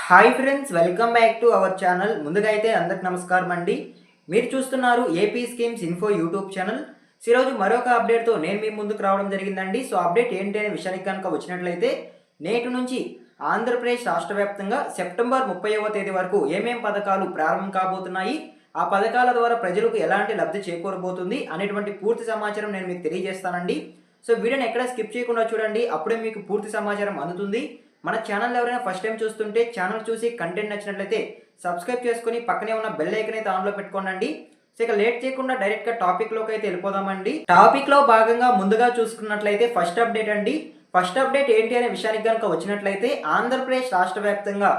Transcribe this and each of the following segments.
Hi friends, welcome back to our channel. ముందుగా అయితే అందరికి నమస్కారం అండి. మీరు చూస్తున్నారు AP schemes info YouTube channel. ఈరోజు మరొక అప్డేట్తో నేను మీ ముందుకు రావడం జరిగిందండి. సో అప్డేట్ ఏంటి అనే విషయానికి కనుక వచ్చినట్లయితే, నేటి నుంచి ఆంధ్రప్రదేశ్ రాష్ట్ర వ్యాప్తంగా సెప్టెంబర్ 30వ తేదీ వరకు ఏమేం పథకాలు ప్రారంభం కాబోతున్నాయి, ఆ పథకాల ద్వారా ప్రజలకు ఎలాంటి లబ్ధి చేకూరబోతుంది అనేటువంటి పూర్తి సమాచారం నేను మీకు తెలియజేస్తానండి. సో వీడియోని ఎక్కడ స్కిప్ చేయకుండా చూడండి, అప్పుడే మీకు పూర్తి సమాచారం అందుతుంది. మన ఛానల్ ఎవరైనా ఫస్ట్ టైం చూస్తుంటే ఛానల్ చూసి కంటెంట్ నచ్చినట్లయితే సబ్స్క్రైబ్ చేసుకుని పక్కనే ఉన్న బెల్ ఐకాన్ అయితే ఆన్లో పెట్టుకోండి. సో ఇక లేట్ చేయకుండా డైరెక్ట్గా టాపిక్లోకి అయితే వెళ్ళిపోదామండి. టాపిక్లో భాగంగా ముందుగా చూసుకున్నట్లయితే ఫస్ట్ అప్డేట్ అండి. ఫస్ట్ అప్డేట్ ఏంటి అనే విషయానికి కనుక వచ్చినట్లయితే, ఆంధ్రప్రదేశ్ రాష్ట్ర వ్యాప్తంగా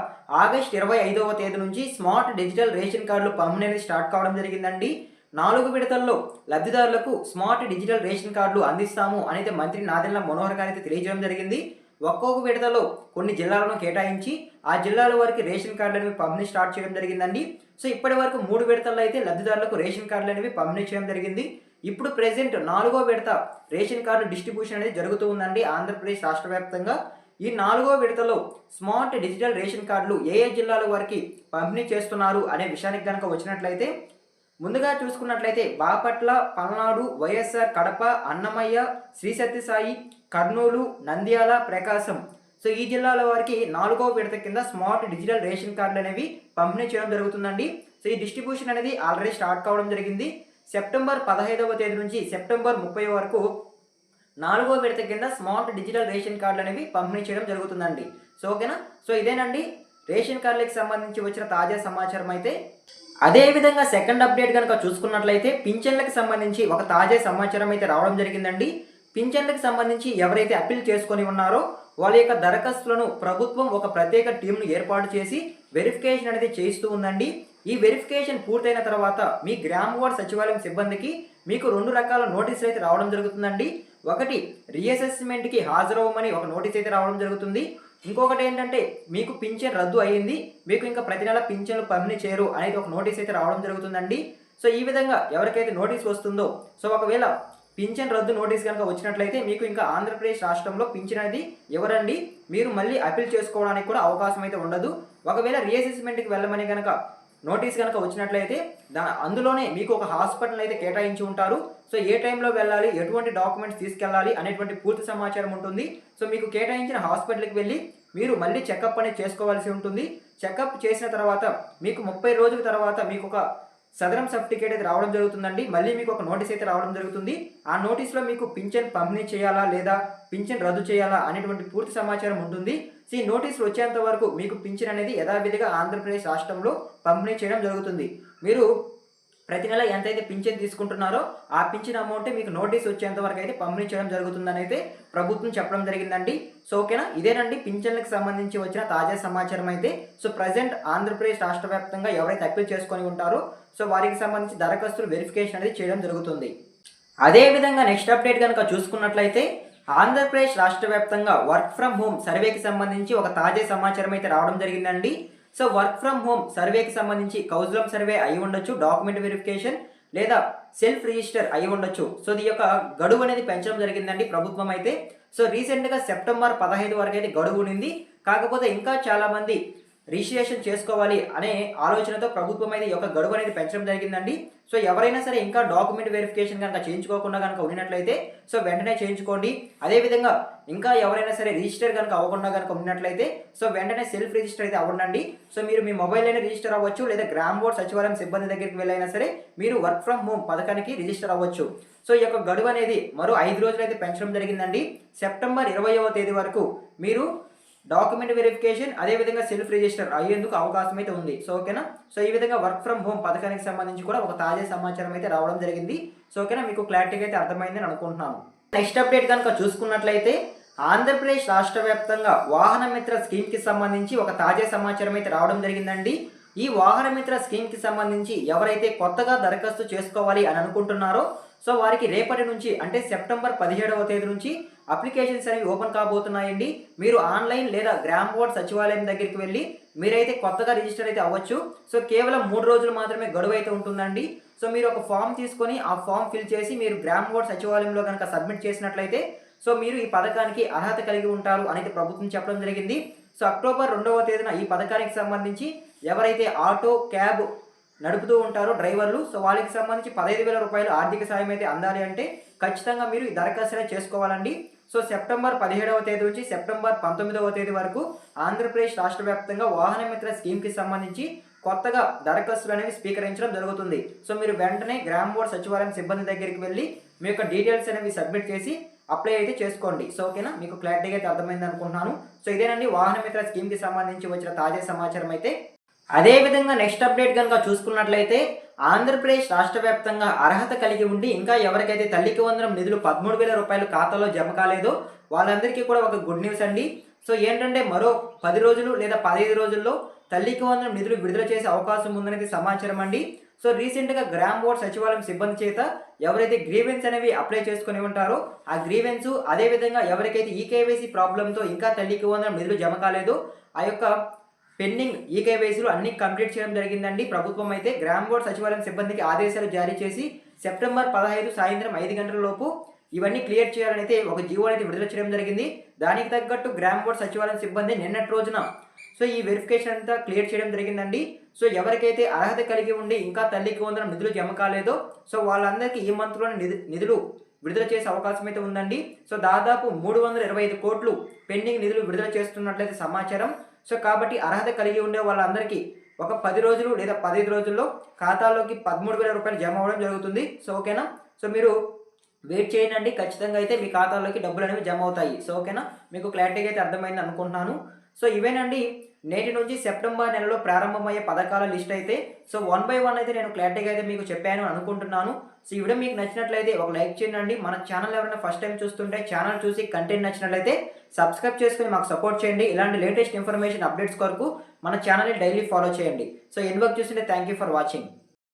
ఆగస్టు 25వ తేదీ నుంచి స్మార్ట్ డిజిటల్ రేషన్ కార్డులు పంపిణీ అనేది స్టార్ట్ కావడం జరిగిందండి. 4 విడతల్లో లబ్ధిదారులకు స్మార్ట్ డిజిటల్ రేషన్ కార్డులు అందిస్తాము అనేది మంత్రి నాదెండ్ల మనోహర్ గారు అయితే తెలియజేయడం జరిగింది. ఒక్కొక్క విడతలో కొన్ని జిల్లాలను కేటాయించి ఆ జిల్లాల వారికి రేషన్ కార్డులు అనేవి పంపిణీ స్టార్ట్ చేయడం జరిగిందండి. సో ఇప్పటి వరకు 3 విడతల్లో అయితే లబ్ధిదారులకు రేషన్ కార్డులు అనేవి పంపిణీ చేయడం జరిగింది. ఇప్పుడు ప్రెసెంట్ 4వ విడత రేషన్ కార్డు డిస్ట్రిబ్యూషన్ అనేది జరుగుతూ ఉందండి ఆంధ్రప్రదేశ్ రాష్ట్ర వ్యాప్తంగా. ఈ 4వ విడతలో స్మార్ట్ డిజిటల్ రేషన్ కార్డులు ఏ ఏ జిల్లాల వారికి పంపిణీ చేస్తున్నారు అనే విషయానికి కనుక వచ్చినట్లయితే, ముందుగా చూసుకున్నట్లయితే బాపట్ల, పల్నాడు, వైఎస్ఆర్ కడప, అన్నమయ్య, శ్రీ సత్యసాయి, కర్నూలు, నంద్యాల, ప్రకాశం. సో ఈ జిల్లాల వారికి 4వ విడత కింద స్మార్ట్ డిజిటల్ రేషన్ కార్డులు అనేవి పంపిణీ చేయడం జరుగుతుందండి. సో ఈ డిస్ట్రిబ్యూషన్ అనేది ఆల్రెడీ స్టార్ట్ కావడం జరిగింది. సెప్టెంబర్ 15వ తేదీ నుంచి సెప్టెంబర్ 30 వరకు 4వ విడత కింద స్మార్ట్ డిజిటల్ రేషన్ కార్డులు అనేవి పంపిణీ చేయడం జరుగుతుందండి. సో ఓకేనా. సో ఇదేనండి రేషన్ కార్డులకు సంబంధించి వచ్చిన తాజా సమాచారం అయితే. అదేవిధంగా సెకండ్ అప్డేట్ కనుక చూసుకున్నట్లయితే, పింఛన్లకు సంబంధించి ఒక తాజా సమాచారం అయితే రావడం జరిగిందండి. పింఛన్లకు సంబంధించి ఎవరైతే అప్పీల్ చేసుకొని ఉన్నారో వాళ్ళ యొక్క దరఖాస్తులను ప్రభుత్వం ఒక ప్రత్యేక టీంను ఏర్పాటు చేసి వెరిఫికేషన్ అనేది చేయిస్తూ ఉందండి. ఈ వెరిఫికేషన్ పూర్తయిన తర్వాత మీ గ్రామ వార్డ్ సచివాలయం సిబ్బందికి మీకు 2 రకాల నోటీసులు అయితే రావడం జరుగుతుందండి. ఒకటి, రీఅసెస్మెంట్కి హాజరవ్వమని ఒక నోటీస్ అయితే రావడం జరుగుతుంది. ఇంకొకటి ఏంటంటే, మీకు పింఛన్ రద్దు అయ్యింది, మీకు ఇంకా ప్రతి నెల పింఛన్లు పంపిణీ చేయరు అనేది ఒక నోటీస్ అయితే రావడం జరుగుతుందండి. సో ఈ విధంగా ఎవరికైతే నోటీస్ వస్తుందో, సో ఒకవేళ పింఛన్ రద్దు నోటీస్ కనుక వచ్చినట్లయితే మీకు ఇంకా ఆంధ్రప్రదేశ్ రాష్ట్రంలో పింఛన్ అనేది ఎవరండి, మీరు మళ్ళీ అప్పీల్ చేసుకోవడానికి కూడా అవకాశం అయితే ఉండదు. ఒకవేళ రీఅసెస్మెంట్కి వెళ్ళమని కనుక నోటీస్ కనుక వచ్చినట్లయితే అందులోనే మీకు ఒక హాస్పిటల్ అయితే కేటాయించి ఉంటారు. సో ఏ టైంలో వెళ్ళాలి, ఎటువంటి డాక్యుమెంట్స్ తీసుకెళ్ళాలి అనేటువంటి పూర్తి సమాచారం ఉంటుంది. సో మీకు కేటాయించిన హాస్పిటల్కి వెళ్ళి మీరు మళ్ళీ చెకప్ అనేది చేసుకోవాల్సి ఉంటుంది. చెకప్ చేసిన తర్వాత మీకు 30 రోజుల తర్వాత మీకు ఒక సదరం సర్టిఫికేట్ అయితే రావడం జరుగుతుందండి. మళ్ళీ మీకు ఒక నోటీస్ అయితే రావడం జరుగుతుంది. ఆ నోటీస్లో మీకు పింఛన్ పంపిణీ చేయాలా లేదా పింఛన్ రద్దు చేయాలా అనేటువంటి పూర్తి సమాచారం ఉంటుంది. సో ఈ నోటీసులు వచ్చేంత వరకు మీకు పింఛన్ అనేది యథావిధిగా ఆంధ్రప్రదేశ్ రాష్ట్రంలో పంపిణీ చేయడం జరుగుతుంది. మీరు ప్రతి నెల ఎంతైతే పింఛన్ తీసుకుంటున్నారో ఆ పింఛన్ అమౌంట్ మీకు నోటీస్ వచ్చేంత వరకు అయితే పంపిణీ చేయడం జరుగుతుందని అయితే ప్రభుత్వం చెప్పడం జరిగిందండి. సో ఓకేనా, ఇదేనండి పింఛన్లకు సంబంధించి వచ్చిన తాజా సమాచారం అయితే. సో ప్రజెంట్ ఆంధ్రప్రదేశ్ రాష్ట్ర వ్యాప్తంగా ఎవరైతే అప్పీల్ చేసుకొని ఉంటారో సో వారికి సంబంధించి దరఖాస్తులు వెరిఫికేషన్ అనేది చేయడం జరుగుతుంది. అదేవిధంగా నెక్స్ట్ అప్డేట్ కనుక చూసుకున్నట్లయితే, ఆంధ్రప్రదేశ్ రాష్ట్ర వ్యాప్తంగా వర్క్ ఫ్రమ్ హోమ్ సర్వేకి సంబంధించి ఒక తాజా సమాచారం అయితే రావడం జరిగిందండి. సో వర్క్ ఫ్రమ్ హోమ్ సర్వేకి సంబంధించి కౌజులం సర్వే అయి ఉండొచ్చు, డాక్యుమెంట్ వెరిఫికేషన్ లేదా సెల్ఫ్ రిజిస్టర్ అయి ఉండొచ్చు. సో ఈ యొక్క గడువు అనేది పెంచడం జరిగిందండి ప్రభుత్వం అయితే. సో రీసెంట్గా సెప్టెంబర్ 15 వరకు అయితే గడువు ఉంది. కాకపోతే ఇంకా చాలామంది రిజిస్ట్రేషన్ చేసుకోవాలి అనే ఆలోచనతో ప్రభుత్వం అయితే ఈ యొక్క గడువు అనేది పెంచడం జరిగిందండి. సో ఎవరైనా సరే ఇంకా డాక్యుమెంట్ వెరిఫికేషన్ కనుక చేయించుకోకుండా కనుక ఉన్నట్లయితే సో వెంటనే చేయించుకోండి. అదేవిధంగా ఇంకా ఎవరైనా సరే రిజిస్టర్ కనుక అవ్వకుండా కనుక ఉన్నట్లయితే సో వెంటనే సెల్ఫ్ రిజిస్టర్ అయితే అవ్వండి. సో మీరు మీ మొబైల్లోనే రిజిస్టర్ అవ్వచ్చు లేదా గ్రామ వార్డ్ సచివాలయం సిబ్బంది దగ్గరికి వెళ్ళైనా సరే మీరు వర్క్ ఫ్రమ్ హోమ్ పథకానికి రిజిస్టర్ అవ్వచ్చు. సో ఈ యొక్క గడువు అనేది మరో 5 రోజులు అయితే పెంచడం జరిగిందండి. సెప్టెంబర్ 20వ తేదీ వరకు మీరు డాక్యుమెంట్ వెరిఫికేషన్ అదేవిధంగా సెల్ఫ్ రిజిస్టర్ అయ్యేందుకు అవకాశం అయితే ఉంది. సో ఓకేనా. సో ఈ విధంగా వర్క్ ఫ్రమ్ హోమ్ పథకానికి సంబంధించి కూడా ఒక తాజా సమాచారం అయితే రావడం జరిగింది. సో ఓకేనా, మీకు క్లారిటీగా అయితే అర్థమైందని అనుకుంటున్నాను. నెక్స్ట్ అప్డేట్ కనుక చూసుకున్నట్లయితే, ఆంధ్రప్రదేశ్ రాష్ట్ర వ్యాప్తంగా వాహన మిత్ర స్కీమ్కి సంబంధించి ఒక తాజా సమాచారం అయితే రావడం జరిగిందండి. ఈ వాహన మిత్ర స్కీమ్కి సంబంధించి ఎవరైతే కొత్తగా దరఖాస్తు చేసుకోవాలి అని అనుకుంటున్నారో సో వారికి రేపటి నుంచి అంటే సెప్టెంబర్ 17వ తేదీ నుంచి అప్లికేషన్స్ అనేవి ఓపెన్ కాబోతున్నాయండి. మీరు ఆన్లైన్ లేదా గ్రామ వార్డ్ సచివాలయం దగ్గరికి వెళ్ళి మీరైతే కొత్తగా రిజిస్టర్ అయితే అవ్వచ్చు. సో కేవలం 3 రోజులు మాత్రమే గడువు అయితే ఉంటుందండి. సో మీరు ఒక ఫామ్ తీసుకొని ఆ ఫామ్ ఫిల్ చేసి మీరు గ్రామ వార్డ్ సచివాలయంలో కనుక సబ్మిట్ చేసినట్లయితే సో మీరు ఈ పథకానికి అర్హత కలిగి ఉంటారు అనేది ప్రభుత్వం చెప్పడం జరిగింది. సో అక్టోబర్ 2వ తేదీన ఈ పథకానికి సంబంధించి ఎవరైతే ఆటో క్యాబ్ నడుపుతూ ఉంటారో డ్రైవర్లు, సో వాళ్ళకి సంబంధించి 15,000 రూపాయలు ఆర్థిక సాయం అయితే అందాలి అంటే ఖచ్చితంగా మీరు ఈ దరఖాస్తునే చేసుకోవాలండి. సో సెప్టెంబర్ 17వ తేదీ నుంచి సెప్టెంబర్ 19వ తేదీ వరకు ఆంధ్రప్రదేశ్ రాష్ట్ర వ్యాప్తంగా వాహన మిత్ర స్కీమ్కి సంబంధించి కొత్తగా దరఖాస్తులు అనేవి స్వీకరించడం జరుగుతుంది. సో మీరు వెంటనే గ్రామ వార్డ్ సచివాలయం సిబ్బంది దగ్గరికి వెళ్ళి మీ యొక్క డీటెయిల్స్ అనేవి సబ్మిట్ చేసి అప్లై అయితే చేసుకోండి. సో ఓకేనా, మీకు క్లారిటీగా అయితే అర్థమైంది అనుకుంటున్నాను. సో ఇదేనండి వాహన మిత్ర స్కీమ్కి సంబంధించి వచ్చిన తాజా సమాచారం అయితే. అదేవిధంగా నెక్స్ట్ అప్డేట్ కనుక చూసుకున్నట్లయితే ఆంధ్రప్రదేశ్ రాష్ట్ర వ్యాప్తంగా అర్హత కలిగి ఉండి ఇంకా ఎవరికైతే తల్లికి వందనం నిధులు 13,000 రూపాయలు ఖాతాలో జమ కాలేదో వాళ్ళందరికీ కూడా ఒక గుడ్ న్యూస్ అండి. సో ఏంటంటే మరో 10 రోజులు లేదా 15 రోజుల్లో తల్లికి వందనం నిధులు విడుదల చేసే అవకాశం ఉందనేది సమాచారం అండి. సో రీసెంట్గా గ్రామ వార్డ్ సచివాలయం సిబ్బంది చేత ఎవరైతే గ్రీవెన్స్ అనేవి అప్లై చేసుకుని ఉంటారో ఆ గ్రీవెన్స్, అదేవిధంగా ఎవరికైతే ఈకేవైసీ ప్రాబ్లంతో ఇంకా తల్లికి వందనం నిధులు జమ కాలేదో ఆ యొక్క పెండింగ్ ఈకేవైసీలు అన్ని కంప్లీట్ చేయడం జరిగిందండి. ప్రభుత్వం అయితే గ్రామ వార్డ్ సచివాలయం సిబ్బందికి ఆదేశాలు జారీ చేసి సెప్టెంబర్ 15 సాయంత్రం 5 గంటల లోపు ఇవన్నీ క్లియర్ చేయాలని అయితే ఒక జీవో అయితే విడుదల చేయడం జరిగింది. దానికి తగ్గట్టు గ్రామ వార్డ్ సచివాలయం సిబ్బంది నిన్నటి రోజున సో ఈ వెరిఫికేషన్ అంతా క్లియర్ చేయడం జరిగిందండి. సో ఎవరికైతే అర్హత కలిగి ఉండి ఇంకా తల్లికి వందనం నిధులు జమ కాలేదో సో వాళ్ళందరికీ ఈ మంత్లోనే నిధులు విడుదల చేసే అవకాశం అయితే ఉందండి. సో దాదాపు 325 కోట్లు పెండింగ్ నిధులు విడుదల చేస్తున్నట్లయితే సమాచారం. సో కాబట్టి అర్హత కలిగి ఉండే వాళ్ళందరికీ ఒక 10 రోజులు లేదా 15 రోజుల్లో ఖాతాలోకి 13,000 రూపాయలు జమ అవ్వడం జరుగుతుంది. సో ఓకేనా, సో మీరు వెయిట్ చేయండి, ఖచ్చితంగా అయితే మీ ఖాతాలోకి డబ్బులు అనేవి జమ అవుతాయి. సో ఓకేనా, మీకు క్లారిటీగా అయితే అర్థమైంది అనుకుంటున్నాను. సో ఇవేనండి నేటి నుంచి సెప్టెంబర్ నెలలో ప్రారంభమయ్యే పథకాల లిస్ట్ అయితే. సో 1 బై 1 అయితే నేను క్లారిటీగా అయితే మీకు చెప్పాను అనుకుంటున్నాను. సో ఈ వీడియో మీకు నచ్చినట్లయితే ఒక లైక్ చేయండి. మన ఛానల్ ఎవరైనా ఫస్ట్ టైం చూస్తుంటే ఛానల్ చూసి కంటెంట్ నచ్చినట్లయితే సబ్స్క్రైబ్ చేసుకుని మాకు సపోర్ట్ చేయండి. ఇలాంటి లేటెస్ట్ ఇన్ఫర్మేషన్ అప్డేట్స్ కొరకు మన ఛానల్ని డైలీ ఫాలో చేయండి. సో ఎన్ని వరకు చూస్తుంటే థ్యాంక్ యూ ఫర్ వాచింగ్.